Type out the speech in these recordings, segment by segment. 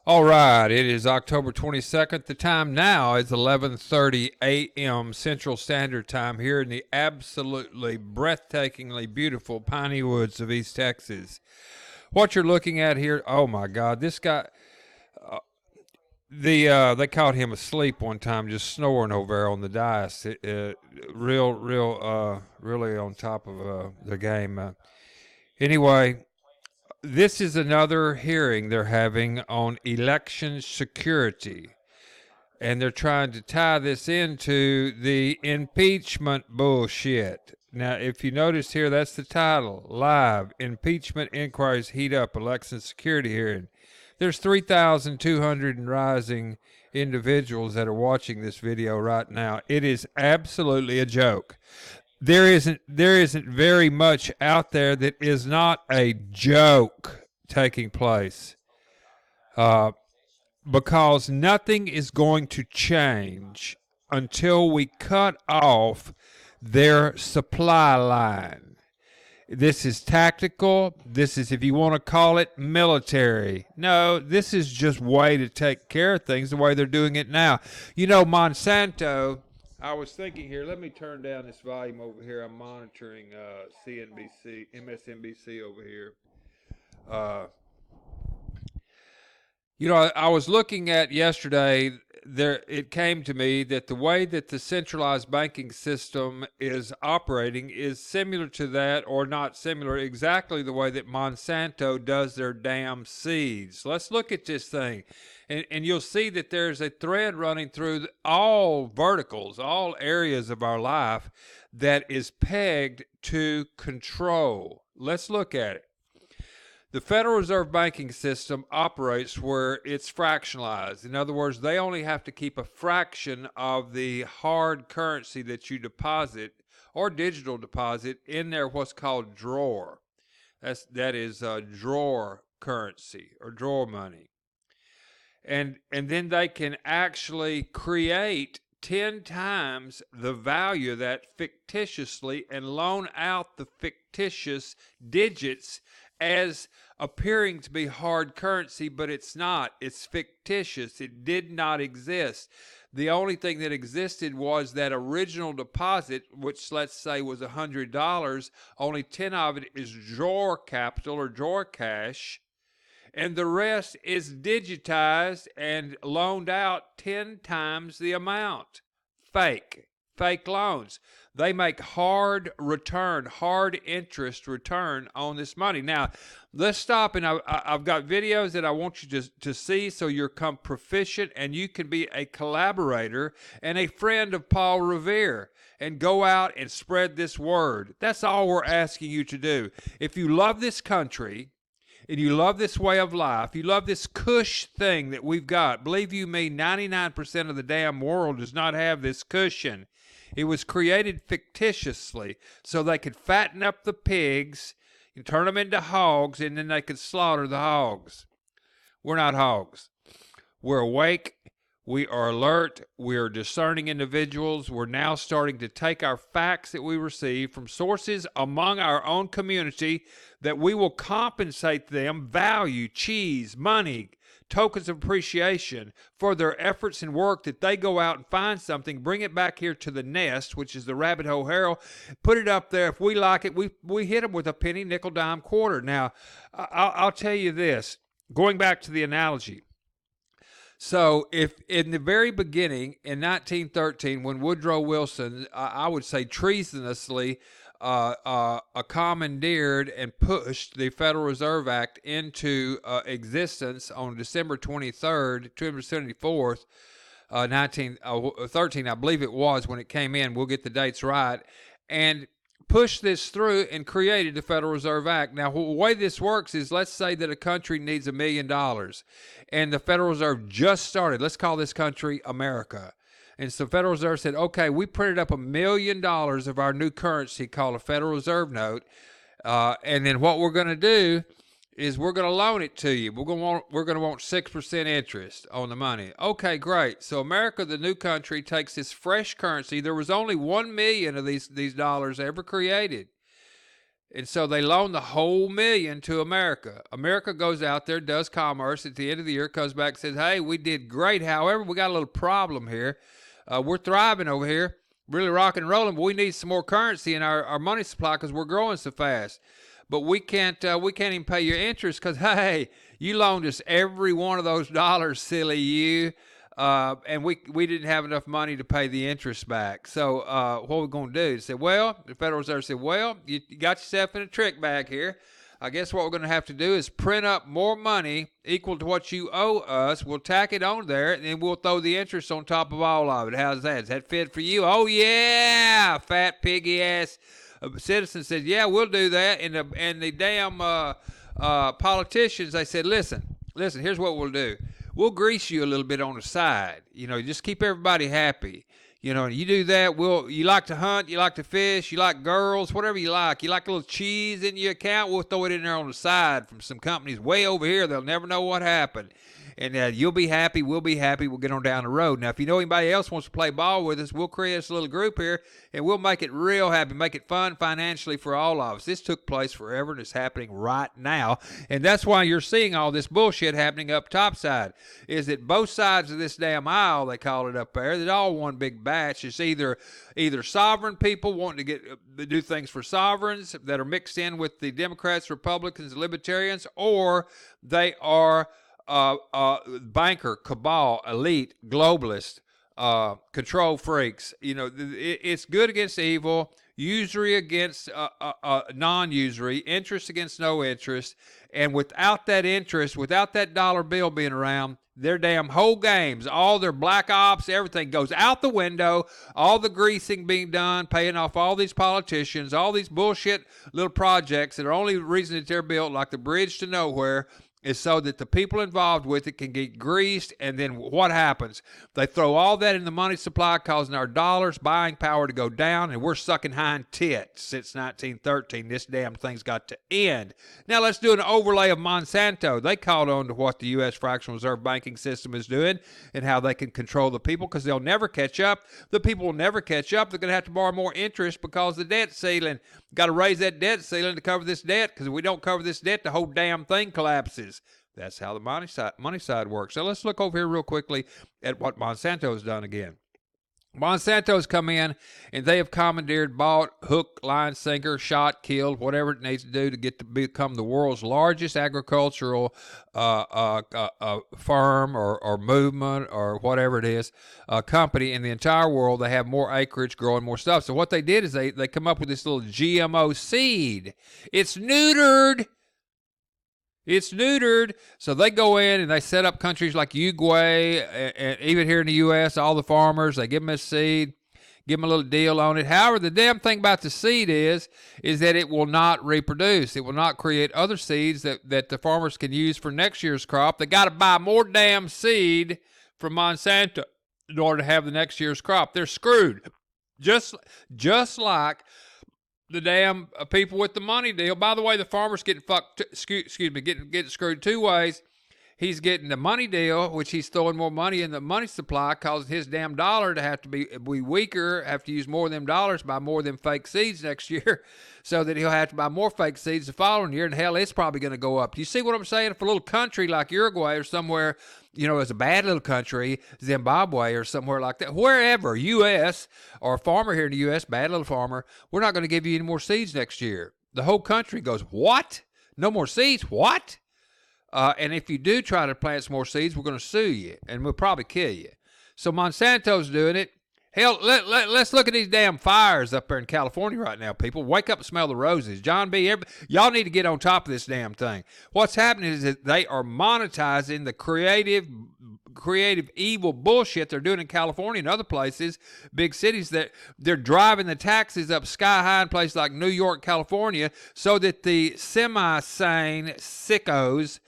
All right, it is October 22nd. The time now is 11:30 a.m. Central Standard Time here in the absolutely breathtakingly beautiful piney woods of East Texas. What you're looking at here, oh my God, this guy, they caught him asleep one time, just snoring over there on the dais. Really on top of the game. Anyway, this is another hearing they're having on election security, and they're trying to tie this into the impeachment bullshit. Now, if you notice here, that's the title: Live Impeachment Inquiries Heat Up Election Security Hearing. There's 3,200 and rising individuals that are watching this video right now. It is absolutely a joke. There isn't very much out there that is not a joke taking place. Because nothing is going to change until we cut off their supply line. This is tactical. This is, if you want to call it, military. No, this is just way to take care of things the way they're doing it now. You know, Monsanto, I was thinking here, let me turn down this volume over here. I'm monitoring CNBC, MSNBC over here. I was looking at yesterday. It came to me that the way that the centralized banking system is operating is similar to that, or not similar, exactly the way that Monsanto does their damn seeds. Let's look at this thing, and you'll see that there's a thread running through all verticals, all areas of our life that is pegged to control. Let's look at it. The Federal Reserve banking system operates where it's fractionalized. In other words, they only have to keep a fraction of the hard currency that you deposit or digital deposit in their what's called drawer. That is drawer currency or drawer money. And then they can actually create 10 times the value of that fictitiously and loan out the fictitious digits as appearing to be hard currency, but it's not. It's fictitious. It did not exist. The only thing that existed was that original deposit, which let's say was $100. Only 10 of it is drawer capital or drawer cash, and the rest is digitized and loaned out 10 times the amount. Fake loans. They make hard interest return on this money. Now, let's stop, and I've got videos that I want you to see so you'll become proficient and you can be a collaborator and a friend of Paul Revere and go out and spread this word. That's all we're asking you to do. If you love this country, and you love this way of life, you love this cush thing that we've got. Believe you me, 99% of the damn world does not have this cushion. It was created fictitiously so they could fatten up the pigs and turn them into hogs, and then they could slaughter the hogs. We're not hogs. We're awake. We are alert. We are discerning individuals. We're now starting to take our facts that we receive from sources among our own community that we will compensate them value, cheese, money, tokens of appreciation for their efforts and work, that they go out and find something, bring it back here to the nest, which is the Rabbit Hole Herald, put it up there. If we like it, we hit them with a penny, nickel, dime, quarter. Now, I'll tell you this, going back to the analogy. So if in the very beginning, in 1913, when Woodrow Wilson, I would say treasonously, commandeered and pushed the Federal Reserve Act into existence on December 23rd, 274th, 1913, I believe it was when it came in. We'll get the dates right. And pushed this through and created the Federal Reserve Act. Now, the way this works is, let's say that a country needs $1 million and the Federal Reserve just started. Let's call this country America. And so the Federal Reserve said, okay, we printed up $1 million of our new currency called a Federal Reserve note. And then what we're going to do is we're going to loan it to you. We're going to want 6% interest on the money. Okay, great. So America, the new country, takes this fresh currency. There was only 1 million of these dollars ever created. And so they loan the whole million to America. America goes out there, does commerce. At the end of the year, comes back and says, hey, we did great. However, we got a little problem here. We're thriving over here, really rock and rolling, but we need some more currency in our money supply because we're growing so fast. But we can't even pay your interest because, hey, you loaned us every one of those dollars, silly you. And we didn't have enough money to pay the interest back. So what are we going to do? They said, well, the Federal Reserve said, well, you got yourself in a trick bag here. I guess what we're going to have to do is print up more money equal to what you owe us. We'll tack it on there, and then we'll throw the interest on top of all of it. How's that? Does that fit for you? Oh, yeah, fat piggy ass citizen said, yeah, we'll do that. And the damn politicians, they said, listen, here's what we'll do. We'll grease you a little bit on the side. Just keep everybody happy. You do that. You like to hunt, you like to fish, you like girls, whatever you like. You like a little cheese in your account, we'll throw it in there on the side from some companies way over here. They'll never know what happened. And you'll be happy, we'll be happy, we'll get on down the road. Now, if you know anybody else wants to play ball with us, we'll create this little group here, and we'll make it real happy, make it fun financially for all of us. This took place forever, and it's happening right now. And that's why you're seeing all this bullshit happening up topside, is that both sides of this damn aisle, they call it up there, they're all one big batch. It's either sovereign people wanting to do things for sovereigns that are mixed in with the Democrats, Republicans, Libertarians, or they are banker, cabal, elite, globalist, control freaks. It's good against evil, usury against non-usury, interest against no interest. And without that interest, without that dollar bill being around, their damn whole games, all their black ops, everything goes out the window. All the greasing being done, paying off all these politicians, all these bullshit little projects that are only reason that they're built, like the bridge to nowhere, is so that the people involved with it can get greased. And then what happens? They throw all that in the money supply, causing our dollars buying power to go down, and we're sucking hind tits since 1913. This damn thing's got to end. Now let's do an overlay of Monsanto. They caught on to what the U.S. fractional reserve banking system is doing and how they can control the people, because they'll never catch up. The people will never catch up. They're going to have to borrow more interest because the debt ceiling. Got to raise that debt ceiling to cover this debt, because if we don't cover this debt, the whole damn thing collapses. That's how the money side works. So let's look over here real quickly at what Monsanto's done again. Monsanto's come in and they have commandeered, bought, hook, line, sinker, shot, killed, whatever it needs to do to get to become the world's largest agricultural firm or movement or whatever it is, company in the entire world. They have more acreage, growing more stuff. So what they did is they come up with this little GMO seed. It's neutered. So they go in and they set up countries like Uruguay, and even here in the U.S., all the farmers, they give them a seed, give them a little deal on it. However, the damn thing about the seed is that it will not reproduce. It will not create other seeds that the farmers can use for next year's crop. They got to buy more damn seed from Monsanto in order to have the next year's crop. They're screwed. Just like the damn people with the money deal. By the way, the farmer's getting fucked. Getting screwed two ways. He's getting the money deal, which he's throwing more money in the money supply, causing his damn dollar to have to be weaker, have to use more of them dollars, buy more of them fake seeds next year, so that he'll have to buy more fake seeds the following year, and hell, it's probably going to go up. You see what I'm saying? For a little country like Uruguay or somewhere, it's a bad little country, Zimbabwe or somewhere like that, wherever, U.S., or a farmer here in the U.S., bad little farmer, we're not going to give you any more seeds next year. The whole country goes, what? No more seeds? What? And if you do try to plant some more seeds, we're going to sue you, and we'll probably kill you. So Monsanto's doing it. Hell, let's look at these damn fires up there in California right now, people. Wake up and smell the roses. John B., y'all need to get on top of this damn thing. What's happening is that they are monetizing the creative evil bullshit they're doing in California and other places, big cities, that they're driving the taxes up sky high in places like New York, California, so that the semi-sane sickos,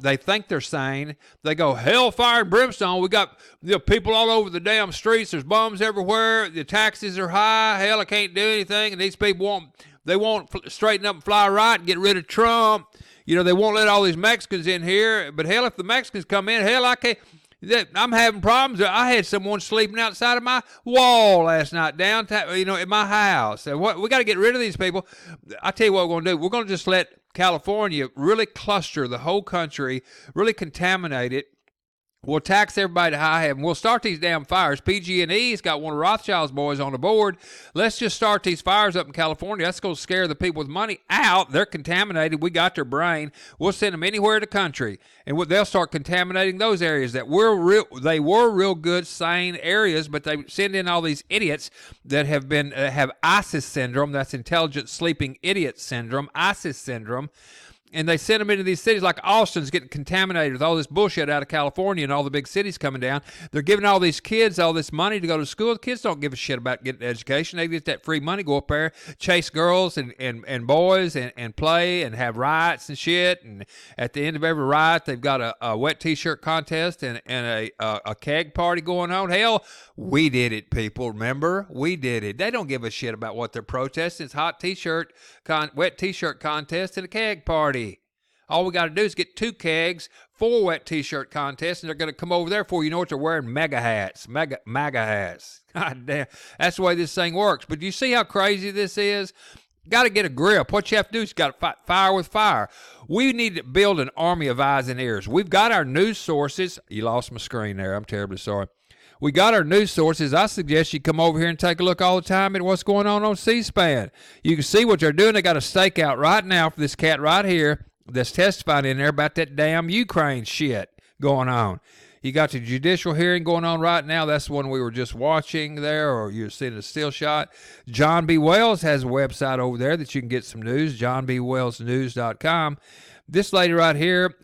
they think they're sane. They go, hellfire and brimstone. We got people all over the damn streets. There's bums everywhere. The taxes are high. Hell, I can't do anything. And these people won't straighten up and fly right and get rid of Trump. They won't let all these Mexicans in here. But hell, if the Mexicans come in, hell, I can't. I'm having problems. I had someone sleeping outside of my wall last night downtown, at my house. And we got to get rid of these people. I tell you what we're going to do. We're going to just let California really cluster the whole country, really contaminate it. We'll tax everybody to high heaven. We'll start these damn fires. PG&E's got one of Rothschild's boys on the board. Let's just start these fires up in California. That's going to scare the people with money out. They're contaminated. We got their brain. We'll send them anywhere in the country, and they'll start contaminating those areas that they were real good, sane areas, but they send in all these idiots that have ISIS syndrome. That's intelligent sleeping idiot syndrome, ISIS syndrome. And they send them into these cities like Austin's getting contaminated with all this bullshit out of California and all the big cities coming down. They're giving all these kids all this money to go to school. The kids don't give a shit about getting an education. They get that free money, go up there, chase girls and boys and play and have riots and shit. And at the end of every riot, they've got a wet T-shirt contest and a keg party going on. Hell, we did it, people. Remember? We did it. They don't give a shit about what they're protesting. It's hot T-shirt, wet T-shirt contest and a keg party. All we got to do is get 2 kegs, 4 wet T-shirt contests, and they're going to come over there for, you know what, they're wearing MAGA hats. God damn. That's the way this thing works. But do you see how crazy this is? Got to get a grip. What you have to do is you got to fight fire with fire. We need to build an army of eyes and ears. We've got our news sources. You lost my screen there. I'm terribly sorry. We got our news sources. I suggest you come over here and take a look all the time at what's going on C-SPAN. You can see what they're doing. They got a stakeout right now for this cat right here that's testifying in there about that damn Ukraine shit going on. You got the judicial hearing going on right now. That's the one we were just watching there, or you're seeing a still shot. John B. Wells has a website over there that you can get some news, johnbwellsnews.com. This lady right here,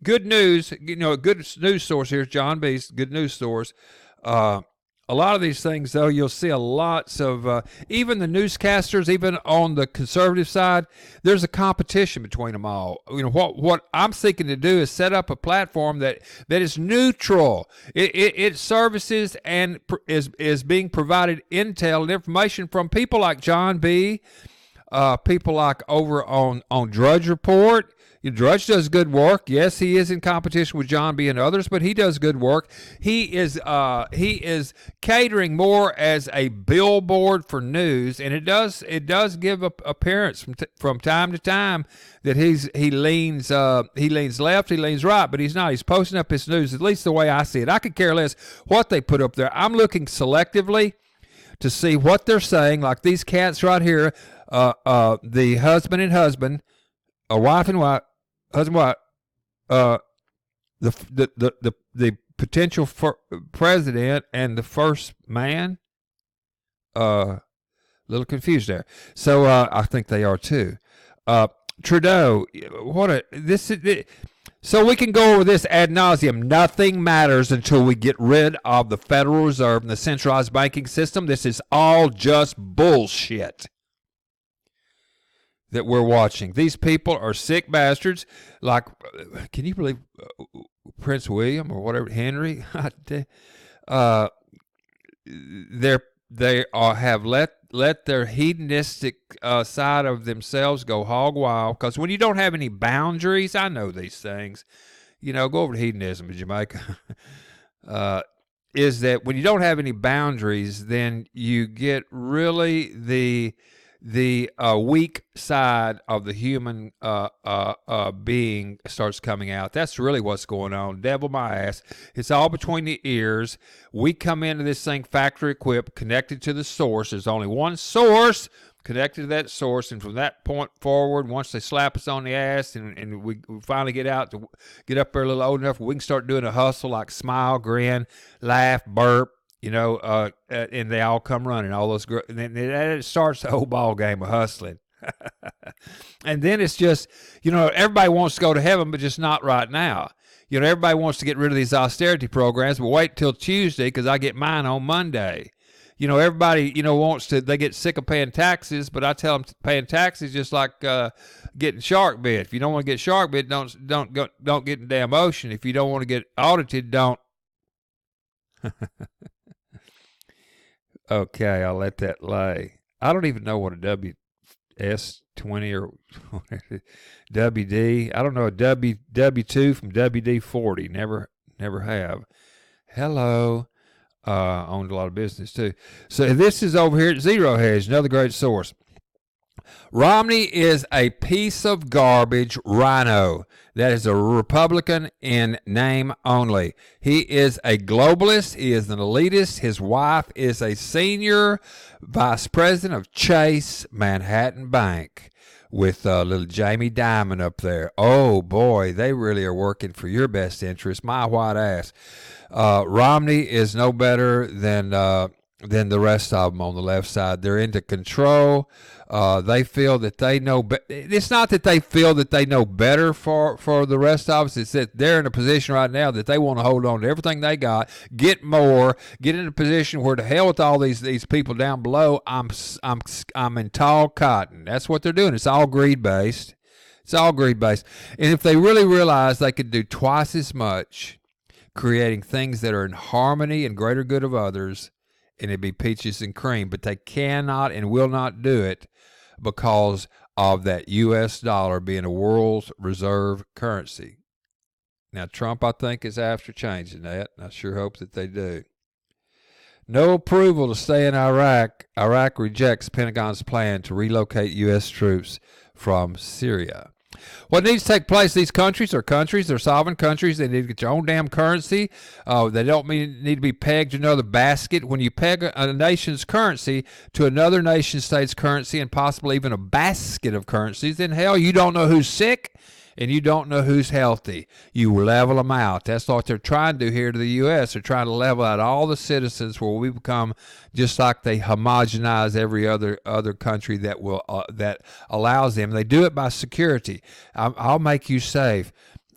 good news, a good news source here is John B's Good News Source. A lot of these things, though, you'll see lots of, even the newscasters, even on the conservative side, there's a competition between them all. What I'm seeking to do is set up a platform that is neutral. It services and is being provided intel and information from people like John B., people like over on Drudge Report. Drudge does good work. Yes, he is in competition with John B. and others, but he does good work. He is catering more as a billboard for news, and it does give appearance from time to time that he leans left, he leans right, but he's not. He's posting up his news, at least the way I see it. I could care less what they put up there. I'm looking selectively to see what they're saying, like these cats right here, the husband and husband, a wife and wife, husband, wife, the potential president and the first man, little confused there. So I think they are too. Trudeau, so we can go over this ad nauseum. Nothing matters until we get rid of the Federal Reserve and the centralized banking system. This is all just bullshit that we're watching. These people are sick bastards. Like, can you believe Prince William or whatever, Henry? They have let their hedonistic side of themselves go hog wild. Because when you don't have any boundaries, I know these things. Go over to hedonism in Jamaica. Is that when you don't have any boundaries, then you get really the weak side of the human being starts coming out. That's really what's going on. Devil my ass. It's all between the ears. We come into this thing factory equipped, connected to the source. There's only one source, connected to that source, and from that point forward, once they slap us on the ass and we finally get up there a little old enough, we can start doing a hustle like smile, grin, laugh, burp, and they all come running. All those girls, and then it starts the whole ball game of hustling. And then it's just, everybody wants to go to heaven, but just not right now. Everybody wants to get rid of these austerity programs, but wait till Tuesday because I get mine on Monday. Everybody, they get sick of paying taxes, but I tell them paying taxes just like getting shark bit. If you don't want to get shark bit, don't get in the damn ocean. If you don't want to get audited, don't. Okay, I'll let that lay. I don't even know what a WS20 or WD. I don't know a W2 from WD40. Never Never have. Hello. Owned a lot of business too. So this is over here at Zero Hedge, another great source. Romney is a piece of garbage rhino. That is a Republican in name only. He is a globalist. He is an elitist. His wife is a senior vice president of Chase Manhattan Bank with little Jamie Dimon up there. Oh boy, they really are working for your best interest. My white ass. Romney is no better than the rest of them on the left side. They're into control. They feel that they know. It's not that they feel that they know better for the rest of us. It's that they're in a position right now that they want to hold on to everything they got, get more, get in a position where to hell with all these people down below. I'm in tall cotton. That's what they're doing. It's all greed based. It's all greed based. And if they really realize they could do twice as much, creating things that are in harmony and greater good of others, and it'd be peaches and cream, but they cannot and will not do it because of that U.S. dollar being a world reserve currency. Now, Trump, I think, is after changing that, and I sure hope that they do. No approval to stay in Iraq. Iraq rejects Pentagon's plan to relocate U.S. troops from Syria. What needs to take place, these countries, they're sovereign countries. They need to get their own damn currency. They don't need to be pegged to another basket. When you peg a nation's currency to another nation state's currency and possibly even a basket of currencies, then hell, you don't know who's sick and you don't know who's healthy. You level them out. That's what they're trying to do here to the U.S. They're trying to level out all the citizens where we become just like they homogenize every other country that will that allows them. They do it by security. I'll make you safe,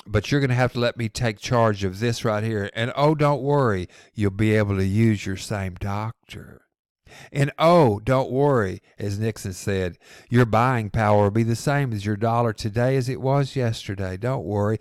but you're going to have to let me take charge of this right here. And oh, don't worry, you'll be able to use your same doctor. And oh, don't worry, as Nixon said, your buying power will be the same as your dollar today as it was yesterday. Don't worry.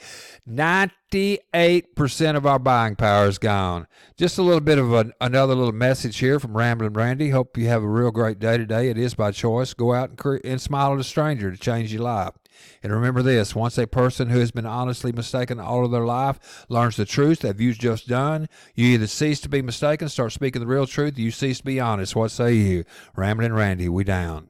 98% of our buying power is gone. Just a little bit of another little message here from Ramblin' Randy. Hope you have a real great day today. It is by choice. Go out and smile at a stranger to change your life. And remember this, once a person who has been honestly mistaken all of their life learns the truth that you've just done, you either cease to be mistaken, start speaking the real truth, you cease to be honest. What say you? Ramblin' Randy, we down.